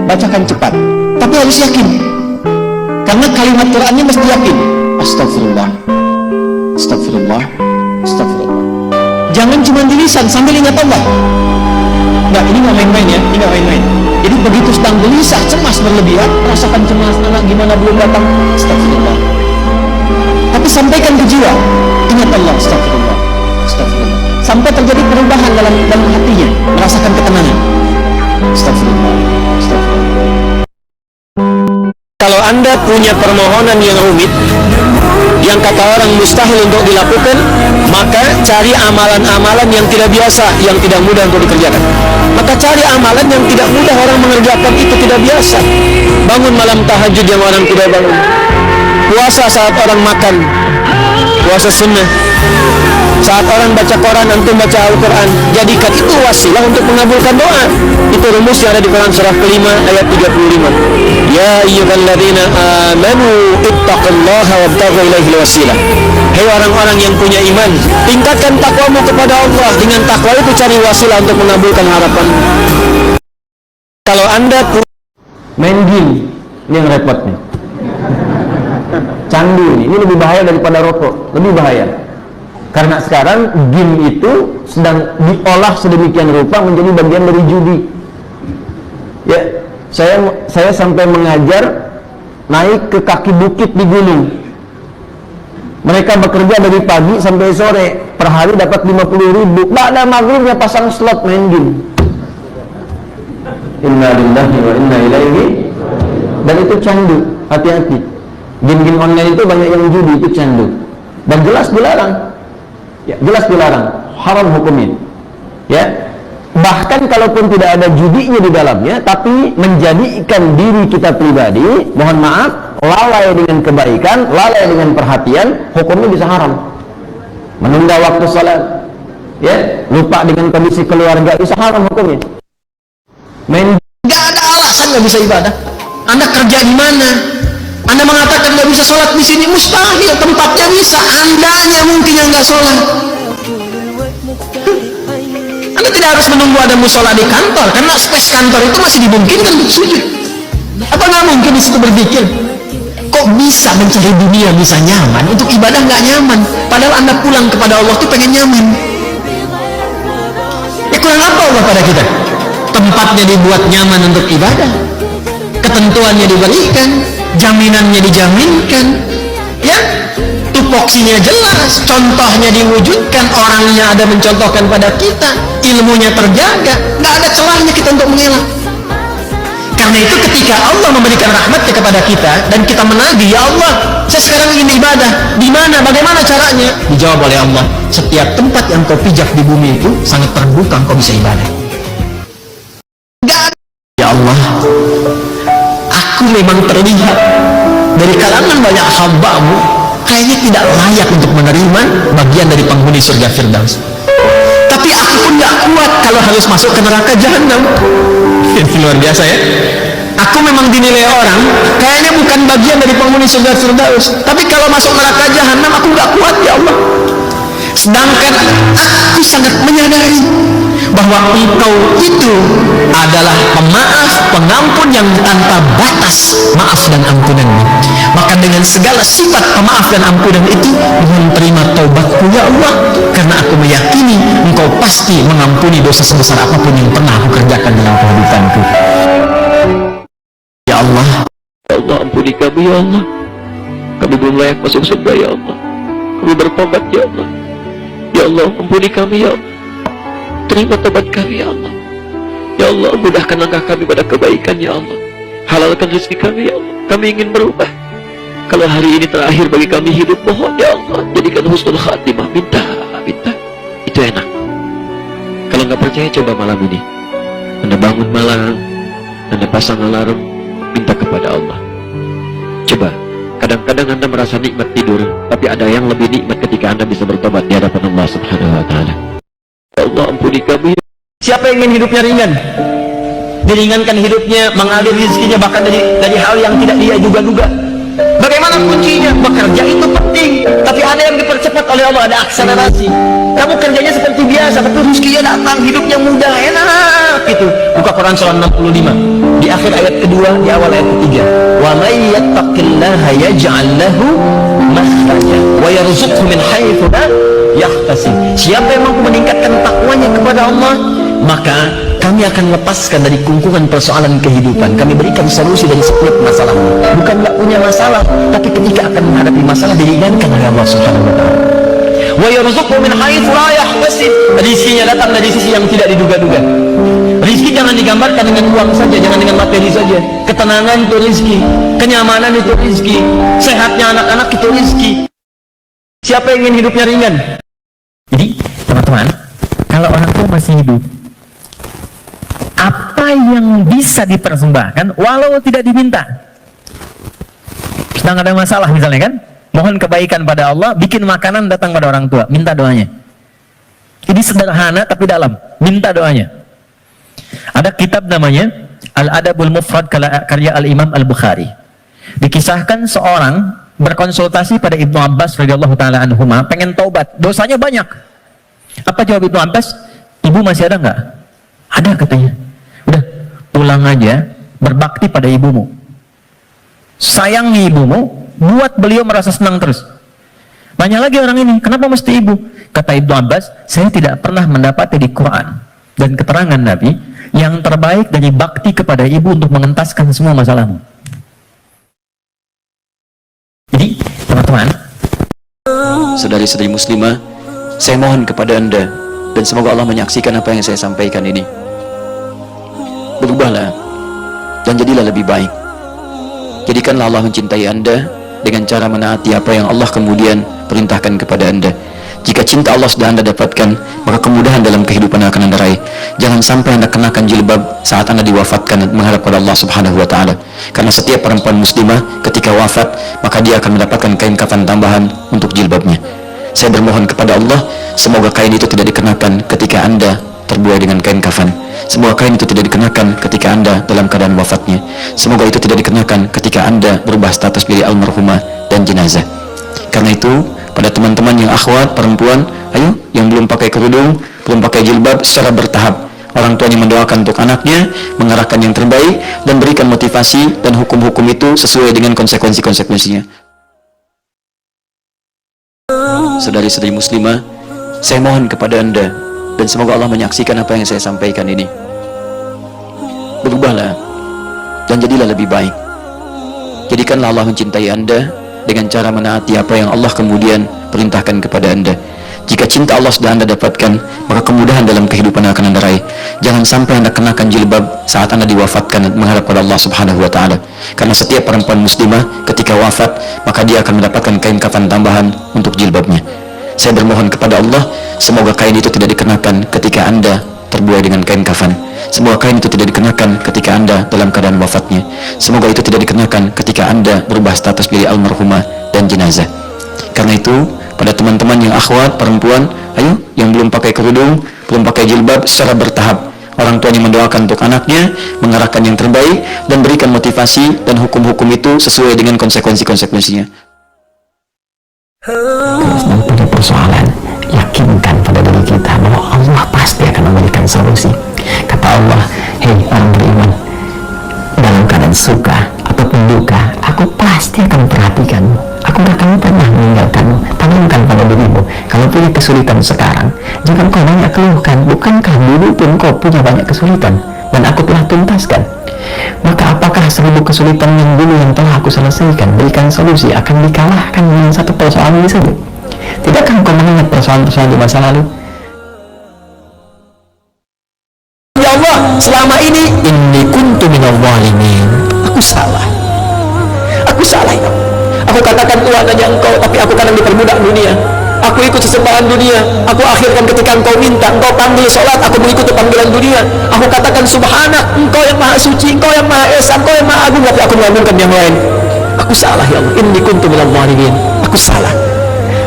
bacakan cepat, tapi harus yakin. Karena kalimat Qur'annya mesti yakin. Astagfirullah, astagfirullah, astagfirullah. Jangan cuma di lisan sambil ingat Allah. Enggak, ini nggak main-main ya, ini nggak main-main. Jadi begitu sedang gelisah, cemas berlebihan, rasakan cemas, anak gimana belum datang, astagfirullah. Tapi sampaikan ke jiwa, ingat Allah, astagfirullah, astagfirullah. Sampai terjadi perubahan dalam hatinya, merasakan ketenangan. Astagfirullah, astagfirullah. Kalau Anda punya permohonan yang rumit, yang kata orang mustahil untuk dilakukan, maka cari amalan-amalan yang tidak biasa, yang tidak mudah untuk dikerjakan. Maka cari amalan yang tidak mudah orang mengerjakan, itu tidak biasa. Bangun malam tahajud yang orang tidak bangun. Puasa saat orang makan, puasa sunnah. Saat orang baca Quran, antum baca Al-Quran. Jadikan itu wasilah untuk mengabulkan doa. Itu rumus yang ada di Quran surah kelima ayat 35. Ya ayyuhalladzina amanu ittaqullaha wabtaghu ilaihil wasilah. Hei orang-orang yang punya iman, tingkatkan takwamu kepada Allah. Dengan takwa itu cari wasilah untuk mengabulkan harapan. Kalau Anda main game, ini yang repot nih. Candu ini lebih bahaya daripada rokok, lebih bahaya. Karena sekarang game itu sedang diolah sedemikian rupa menjadi bagian dari judi. Ya, saya sampai mengajar naik ke kaki bukit di gunung. Mereka bekerja dari pagi sampai sore, per hari dapat 50.000. Ba'da maghribnya pasang slot main game. Inna lillahi wa inna ilaihi. Dan itu candu, hati-hati. Game-game online itu banyak yang judi, itu candu. Dan jelas dilarang. Ya, jelas dilarang, haram hukumnya. Ya, bahkan kalaupun tidak ada judinya di dalamnya, tapi menjadikan diri kita pribadi, mohon maaf, lalai dengan kebaikan, lalai dengan perhatian, hukumnya bisa haram. Menunda waktu salat, ya, lupa dengan kondisi keluarga, bisa haram hukumnya. Nggak ada alasan nggak bisa ibadah. Anda kerja di mana? Anda mengatakan nggak bisa sholat di sini, mustahil. Tempatnya bisa, andanya mungkin yang nggak sholat. Anda tidak harus menunggu ada musola di kantor, karena space kantor itu masih dimungkinkan untuk sujud. Apa nggak mungkin di situ berpikir, kok bisa mencari dunia bisa nyaman, untuk ibadah nggak nyaman? Padahal Anda pulang kepada Allah tuh pengen nyaman. Ya kurang apa Allah pada kita? Tempatnya dibuat nyaman untuk ibadah, ketentuannya diberikan, jaminannya dijaminkan, ya, tupoksinya jelas, contohnya diwujudkan, orangnya ada mencontohkan pada kita, ilmunya terjaga, nggak ada celahnya kita untuk mengelak. Karena itu ketika Allah memberikan rahmatnya kepada kita dan kita menagih, ya Allah, saya sekarang ingin ibadah, di mana, bagaimana caranya? Dijawab oleh Allah, setiap tempat yang kau pijak di bumi itu sangat terbuka, kau bisa ibadah. Nggak ada. Ya Allah, aku memang terlihat dari kalangan banyak hamba-Mu kayaknya tidak layak untuk menerima bagian dari penghuni surga Firdaus. Tapi aku pun gak kuat kalau harus masuk ke neraka jahanam. Ini luar biasa ya. Aku memang dinilai orang kayaknya bukan bagian dari penghuni surga Firdaus, tapi kalau masuk neraka jahanam aku gak kuat, ya Allah. Sedangkan aku sangat menyadari bahwa Engkau itu adalah pemaaf, pengampun yang tanpa batas maaf dan ampunan-Mu. Maka dengan segala sifat pemaaf dan ampunan itu, mohon terima taubatku ya Allah, karena aku meyakini Engkau pasti mengampuni dosa sebesar apapun yang pernah aku kerjakan dalam kehidupanku. Ya Allah, ya Allah, ampuni kami ya Allah. Kami belum layak masuk surga ya Allah. Kami bertobat ya Allah. Ya Allah, ampuni kami ya Allah. Terima tobat kami ya Allah. Ya Allah, mudahkan langkah kami pada kebaikan ya Allah. Halalkan rezeki kami ya Allah. Kami ingin berubah. Kalau hari ini terakhir bagi kami hidup, mohon ya Allah, jadikan husnul khatimah. Minta. Itu enak. Kalau nggak percaya, coba malam ini Anda bangun malam, Anda pasang alarm, minta kepada Allah. Coba. Kadang-kadang Anda merasa nikmat tidur, tapi ada yang lebih nikmat ketika Anda bisa bertobat di hadapan Allah Subhanahu wa Ta'ala. Ya Allah, ampuni kami. Siapa yang ingin hidupnya ringan? Diringankan hidupnya, mengalir rezekinya bahkan dari hal yang tidak dia duga-duga. Bagaimana kuncinya? Bekerja itu penting, tapi ada yang dipercepat oleh Allah, ada akselerasi. Kamu kerjanya seperti biasa, tapi rezekinya datang, hidupnya mudah, enak gitu. Buka Quran surah 65 di akhir ayat kedua, di awal ayat ketiga. Wa may yattaqillaha yaj'al lahu makhraja wa yarzuqhu min haitsu la yahtasib. Siapa yang mampu meningkatkan takwanya kepada Allah, maka kami akan lepaskan dari kungkungan persoalan kehidupan. Kami berikan solusi dari setiap masalahmu. Bukan nggak punya masalah, tapi ketika akan menghadapi masalah diringankan oleh Allah Subhanahu wa taala. Wa yarzuqhu min haitsu la yahtasib. Rizkinya datang dari sisi yang tidak diduga-duga. Rizki jangan digambarkan dengan uang saja, jangan dengan materi saja. Ketenangan itu rizki, kenyamanan itu rizki, sehatnya anak-anak itu rizki. Siapa yang ingin hidupnya ringan? Jadi teman-teman, kalau orang tua masih hidup, apa yang bisa dipersembahkan walau tidak diminta? Sedang ada masalah misalnya kan, mohon kebaikan pada Allah, bikin makanan datang pada orang tua, minta doanya. Ini sederhana tapi dalam, minta doanya. Ada kitab namanya Al-Adabul Mufrad karya Al-Imam Al-Bukhari. Dikisahkan seorang berkonsultasi pada Ibnu Abbas radhiyallahu taala anhuma, pengen taubat, dosanya banyak. Apa jawab Ibnu Abbas? Ibu masih ada nggak? Ada katanya. Udah, pulang aja, berbakti pada ibumu, sayangi ibumu, buat beliau merasa senang terus. Banyak lagi orang ini, kenapa mesti ibu? Kata Ibnu Abbas, saya tidak pernah mendapati di Quran dan keterangan Nabi yang terbaik dari bakti kepada ibu untuk mengentaskan semua masalahmu. Jadi teman-teman, saudari-saudari muslimah, saya mohon kepada Anda dan semoga Allah menyaksikan apa yang saya sampaikan ini. Berubahlah dan jadilah lebih baik. Jadikanlah Allah mencintai Anda dengan cara menaati apa yang Allah kemudian perintahkan kepada Anda. Jika cinta Allah sudah Anda dapatkan, maka kemudahan dalam kehidupan akan Anda raih. Jangan sampai Anda kenakan jilbab saat Anda diwafatkan menghadap pada Allah Subhanahu wa taala. Karena setiap perempuan muslimah ketika wafat, maka dia akan mendapatkan kain kafan tambahan untuk jilbabnya. Saya bermohon kepada Allah, semoga kain itu tidak dikenakan ketika Anda terbuai dengan kain kafan. Semoga kain itu tidak dikenakan ketika Anda dalam keadaan wafatnya. Semoga itu tidak dikenakan ketika Anda berubah status dari almarhumah dan jenazah. Karena itu, pada teman-teman yang akhwat, perempuan, ayo, yang belum pakai kerudung, belum pakai jilbab, secara bertahap, orang tuanya mendoakan untuk anaknya, mengarahkan yang terbaik, dan berikan motivasi dan hukum-hukum itu sesuai dengan konsekuensi-konsekuensinya. Saudari-saudari muslimah, saya mohon kepada Anda, dan semoga Allah menyaksikan apa yang saya sampaikan ini. Berubahlah, dan jadilah lebih baik. Jadikanlah Allah mencintai Anda dengan cara menaati apa yang Allah kemudian perintahkan kepada Anda. Jika cinta Allah sudah Anda dapatkan, maka kemudahan dalam kehidupan akan Anda raih. Jangan sampai Anda kenakan jilbab saat Anda diwafatkan menghadap pada Allah Subhanahu wa taala. Karena setiap perempuan muslimah ketika wafat, maka dia akan mendapatkan kain kafan tambahan untuk jilbabnya. Saya bermohon kepada Allah, semoga kain itu tidak dikenakan ketika Anda terbuai dengan kain kafan. Semoga kain itu tidak dikenakan ketika Anda dalam keadaan wafatnya. Semoga itu tidak dikenakan ketika Anda berubah status dari almarhumah dan jenazah. Karena itu, pada teman-teman yang akhwat, perempuan, ayo, yang belum pakai kerudung, belum pakai jilbab, secara bertahap, orang tuanya mendoakan untuk anaknya, mengarahkan yang terbaik, dan berikan motivasi dan hukum-hukum itu sesuai dengan konsekuensi-konsekuensinya. kalau pada persoalan, yakinkan pada diri kita bahwa Allah pasti akan memberikan solusi. Kata Allah, hei orang beriman, dalam keadaan suka ataupun duka, aku pasti akan memperhatikanmu. Aku gak akan pernah meninggalkanmu. Tanamkan pada dirimu, kalau punya kesulitan sekarang, jangan kau banyak keluhkan. Bukankah dulu pun kau punya banyak kesulitan dan aku telah tuntaskan? Maka apakah 1000 kesulitan yang dulu yang telah aku selesaikan, berikan solusi, akan dikalahkan dengan satu persoalan ini saja? Tidakkah kau mengingat persoalan-persoalan di masa lalu? Ya Allah, selama ini inni kuntu minal zalimin. Aku salah ya. Aku katakan Tuhan aja Engkau, tapi aku kadang diperbudak dunia. Aku ikut sesembahan dunia. Aku akhirkan ketika Engkau minta, Engkau panggil sholat, aku mengikuti panggilan dunia. Aku katakan subhanak, Engkau yang maha suci, Engkau yang maha esa, Engkau yang maha agung, tapi aku mengagungkan yang lain. Aku salah ya Allah, inni kuntu minal zalimin. Aku salah.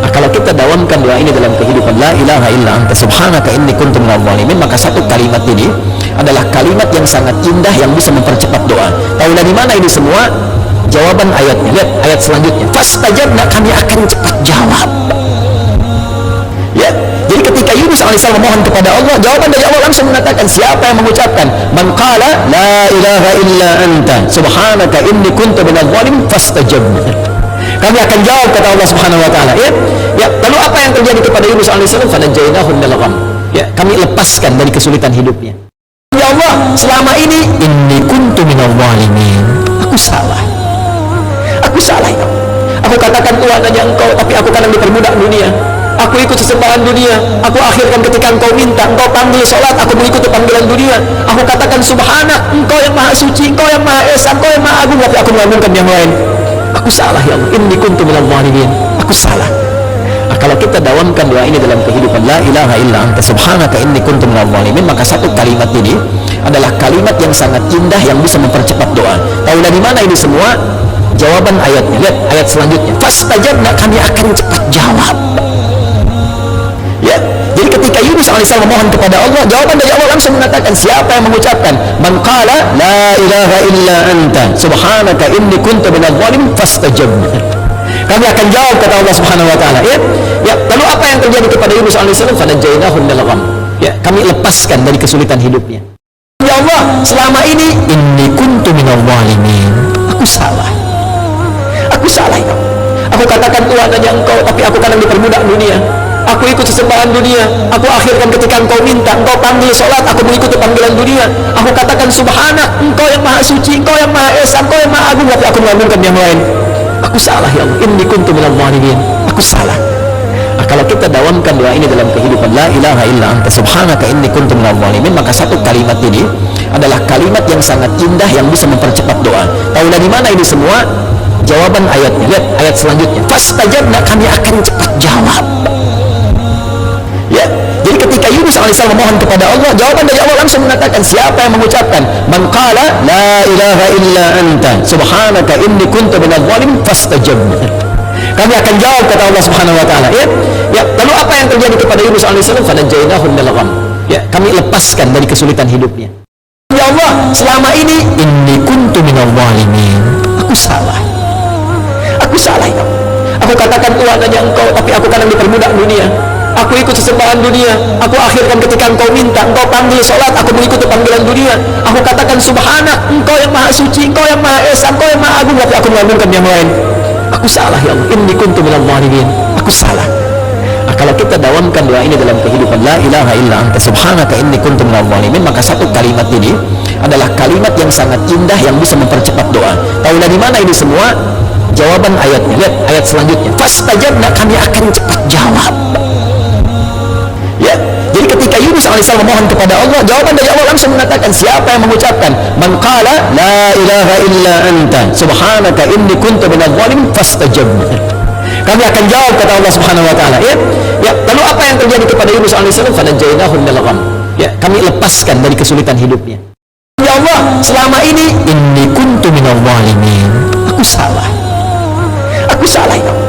Nah, kalau kita dawamkan doa ini dalam kehidupan, la ilaha illa anta subhanaka inni kuntu minal zalimin, maka satu kalimat ini adalah kalimat yang sangat indah yang bisa mempercepat doa. Tahu dari mana ini semua? jawaban ayatnya. Lihat ayat selanjutnya. Fastajabna, kami akan cepat jawab. Ya, jadi ketika Yunus alaihissalam memohon kepada Allah, jawaban dari Allah langsung mengatakan, siapa yang mengucapkan man qala la ilaha illa anta subhanaka inni kuntu minadh dhalimin fastajabna, kami akan jawab, kata Allah subhanahu wa ta'ala. Ya, lalu apa yang terjadi kepada Yunus alaihissalam? Fanajjaynahu minal gham, ya, kami lepaskan dari kesulitan hidupnya. Ya Allah, selama ini inni kuntu minadh dhalimin, aku salah ya Allah. Aku katakan Tuhan hanya Engkau, tapi aku kadang diperbudak dunia. Aku ikut sesembahan dunia. Aku akhirkan ketika Engkau minta, Engkau panggil sholat, aku mengikuti panggilan dunia. Aku katakan subhanak, Engkau yang maha suci, Engkau yang maha esa, Engkau yang maha agung, tapi aku mengagungkan yang lain. Aku salah ya Allah, inni kuntu minadh dhalimin, aku salah. Kalau kita dawamkan doa ini dalam kehidupan, la ilaha illa anta subhanaka inni kuntu minadh dhalimin, maka satu kalimat ini adalah kalimat yang sangat indah yang bisa mempercepat doa. Tahu dari mana ini semua? Jawaban ayatnya. Lihat ayat selanjutnya. Fastajabna, kami akan cepat jawab. Ya, jadi ketika Yunus alaihissalam memohon kepada Allah, jawaban dari Allah langsung mengatakan, siapa yang mengucapkan man qala la ilaha illa anta subhanaka inni kuntu minadh dhalimin fastajabna, kami akan jawab, kata Allah subhanahu wa ta'ala. Ya, lalu apa yang terjadi kepada Yunus alaihissalam? Fanajjaynahu minal gham, ya, kami lepaskan dari kesulitan hidupnya. Ya Allah, selama ini inni kuntu minadh dhalimin, aku salah ya Allah. Aku katakan Tuhan hanya Engkau, tapi aku kadang diperbudak dunia. Aku ikut sesembahan dunia. Aku akhirkan ketika Engkau minta, Engkau panggil sholat, aku mengikuti panggilan dunia. Aku katakan subhanak, Engkau yang maha suci, Engkau yang maha esa, Engkau yang maha agung, tapi aku mengagungkan yang lain. Aku salah ya Allah, inni kuntu minadh dhalimin, aku salah. Kalau kita dawamkan doa ini dalam kehidupan, la ilaha illa anta subhanaka inni kuntu minadh dhalimin, maka satu kalimat ini adalah kalimat yang sangat indah yang bisa mempercepat doa. Tahu dari mana ini semua? Jawaban ayatnya. Lihat ayat selanjutnya. Fastajabna, kami akan cepat jawab. Ya, jadi ketika Yunus alaihissalam memohon kepada Allah, jawaban dari Allah langsung mengatakan, siapa yang mengucapkan man qala la ilaha illa anta subhanaka inni kuntu minadh dhalimin fastajabna, kami akan jawab, kata Allah subhanahu wa ta'ala. Ya, lalu apa yang terjadi kepada Yunus alaihissalam? Fanajjaynahu minal gham, ya, kami lepaskan dari kesulitan hidupnya. Ya Allah, selama ini inni kuntu minadh dhalimin, aku salah ya Allah. Aku katakan Tuhan hanya Engkau, tapi aku kadang diperbudak dunia. Aku ikut sesembahan dunia. Aku akhirkan ketika Engkau minta, Engkau panggil sholat, aku mengikuti panggilan dunia. Aku katakan subhanak, Engkau yang maha suci, Engkau yang maha esa, Engkau yang maha agung, tapi aku mengagungkan yang lain. Aku salah ya Allah, inni kuntu minadh dhalimin, aku salah. Kalau kita dawamkan doa ini dalam kehidupan, la ilaha illa anta subhanaka inni kuntu minadh dhalimin, maka satu kalimat ini adalah kalimat yang sangat indah yang bisa mempercepat doa. Tahu dari mana ini semua? Jawaban ayatnya. Lihat ayat selanjutnya. Fastajabna, kami akan cepat jawab. Ya, jadi ketika Yunus alaihissalam memohon kepada Allah, jawaban dari Allah langsung mengatakan, siapa yang mengucapkan man qala la ilaha illa anta subhanaka inni kuntu minadh dhalimin fastajabna, kami akan jawab, kata Allah subhanahu wa ta'ala. Ya, lalu apa yang terjadi kepada Yunus alaihissalam? Fanajjaynahu minal gham, ya, kami lepaskan dari kesulitan hidupnya. Ya Allah, selama ini inni kuntu minadh dhalimin, aku salah ya Allah.